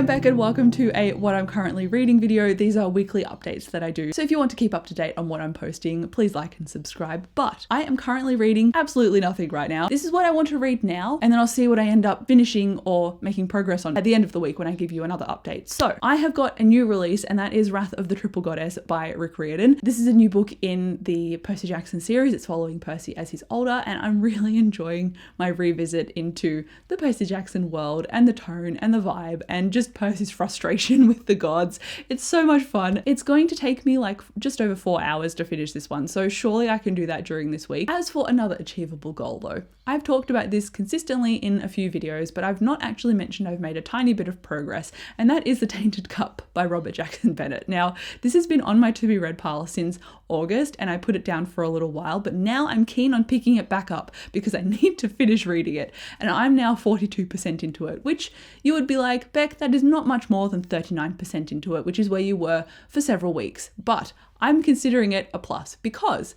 I'm back and welcome to a what I'm currently reading video. These are weekly updates that I do. So if you want to keep up to date on what I'm posting, please like and subscribe. But I am currently reading absolutely nothing right now. This is what I want to read now, and then I'll see what I end up finishing or making progress on at the end of the week when I give you another update. So I have got a new release, and that is Wrath of the Triple Goddess by Rick Riordan. This is a new book in the Percy Jackson series. It's following Percy as he's older, and I'm really enjoying my revisit into the Percy Jackson world and the tone and the vibe and just Percy's frustration with the gods. It's so much fun. It's going to take me like just over 4 hours to finish this one, so surely I can do that during this week. As for another achievable goal though, I've talked about this consistently in a few videos, but I've not actually mentioned I've made a tiny bit of progress, and that is The Tainted Cup by Robert Jackson Bennett. Now, this has been on my to be read pile since August, and I put it down for a little while, but now I'm keen on picking it back up because I need to finish reading it, and I'm now 42% into it, which you would be like, Beck, that is not much more than 39% into it, which is where you were for several weeks. But I'm considering it a plus because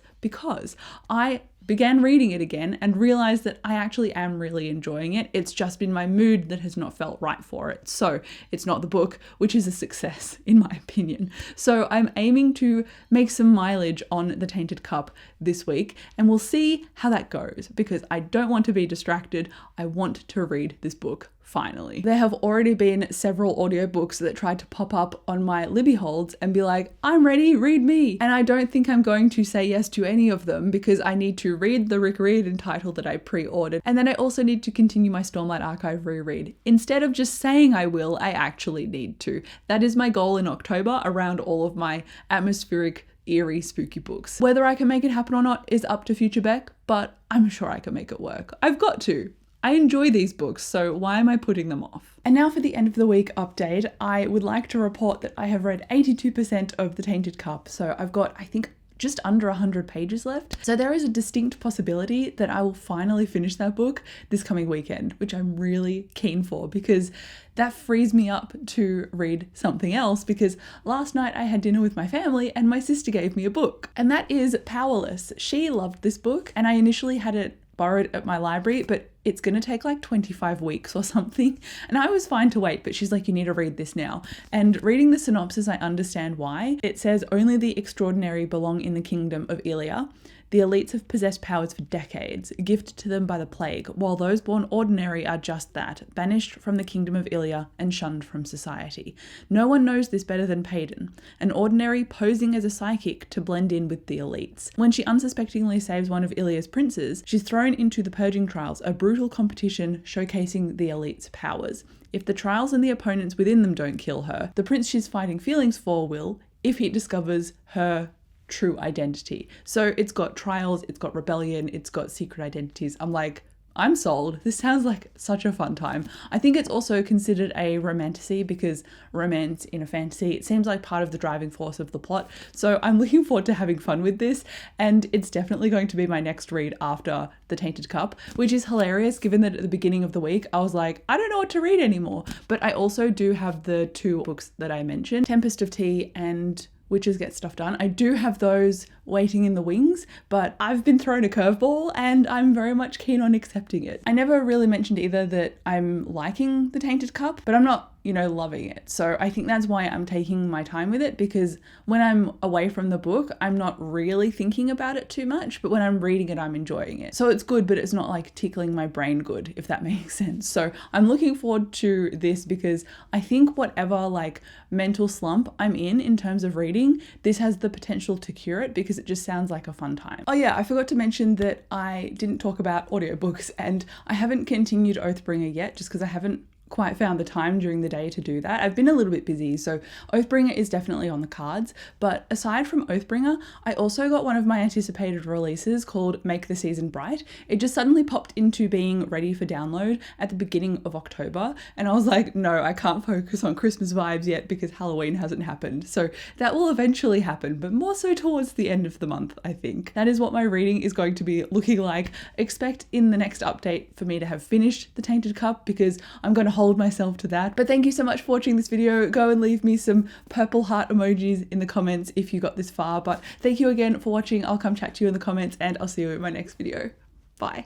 I began reading it again and realized that I actually am really enjoying it. It's just been my mood that has not felt right for it. So it's not the book, which is a success in my opinion. So I'm aiming to make some mileage on The Tainted Cup this week, and we'll see how that goes because I don't want to be distracted. I want to read this book finally. There have already been several audiobooks that tried to pop up on my Libby holds and be like, I'm ready, read me. And I don't think I'm going to say yes to any of them because I need to read the Rick Riordan title that I pre-ordered. And then I also need to continue my Stormlight Archive reread. Instead of just saying I will, I actually need to. That is my goal in October around all of my atmospheric, eerie, spooky books. Whether I can make it happen or not is up to future Beck, but I'm sure I can make it work. I've got to. I enjoy these books, so why am I putting them off? And now for the end of the week update, I would like to report that I have read 82% of The Tainted Cup. So I've got, I think, just under 100 pages left. So there is a distinct possibility that I will finally finish that book this coming weekend, which I'm really keen for because that frees me up to read something else, because last night I had dinner with my family and my sister gave me a book, and that is Powerless. She loved this book and I initially had it borrowed at my library, but it's going to take like 25 weeks or something. And I was fine to wait, but she's like, you need to read this now. And reading the synopsis, I understand why. It says, only the extraordinary belong in the kingdom of Ilia. The elites have possessed powers for decades, gifted to them by the plague, while those born ordinary are just that, banished from the kingdom of Ilia and shunned from society. No one knows this better than Payton, an ordinary posing as a psychic to blend in with the elites. When she unsuspectingly saves one of Ilia's princes, she's thrown into the purging trials, a brutal competition showcasing the elites' powers. If the trials and the opponents within them don't kill her, the prince she's fighting feelings for will, if he discovers her true identity. So it's got trials, it's got rebellion, it's got secret identities. I'm like, I'm sold. This sounds like such a fun time. I think it's also considered a romantasy because romance in a fantasy, it seems like part of the driving force of the plot. So I'm looking forward to having fun with this, and it's definitely going to be my next read after The Tainted Cup, which is hilarious given that at the beginning of the week I was like, I don't know what to read anymore. But I also do have the two books that I mentioned, Tempest of Tea and Witches Get Stuff Done. I do have those waiting in the wings, but I've been thrown a curveball and I'm very much keen on accepting it. I never really mentioned either that I'm liking The Tainted Cup, but I'm not, loving it. So I think that's why I'm taking my time with it, because when I'm away from the book, I'm not really thinking about it too much, but when I'm reading it, I'm enjoying it. So it's good, but it's not like tickling my brain good, if that makes sense. So I'm looking forward to this because I think whatever like mental slump I'm in terms of reading, this has the potential to cure it because it just sounds like a fun time. Oh yeah, I forgot to mention that I didn't talk about audiobooks, and I haven't continued Oathbringer yet just because I haven't quite found the time during the day to do that. I've been a little bit busy, so Oathbringer is definitely on the cards. But aside from Oathbringer, I also got one of my anticipated releases called Make the Season Bright. It just suddenly popped into being ready for download at the beginning of October, and I was like, no, I can't focus on Christmas vibes yet because Halloween hasn't happened. So that will eventually happen, but more so towards the end of the month, I think. That is what my reading is going to be looking like. Expect in the next update for me to have finished The Tainted Cup because I'm going to hold myself to that. But thank you so much for watching this video. Go and leave me some purple heart emojis in the comments if you got this far. But thank you again for watching. I'll come chat to you in the comments and I'll see you in my next video. Bye.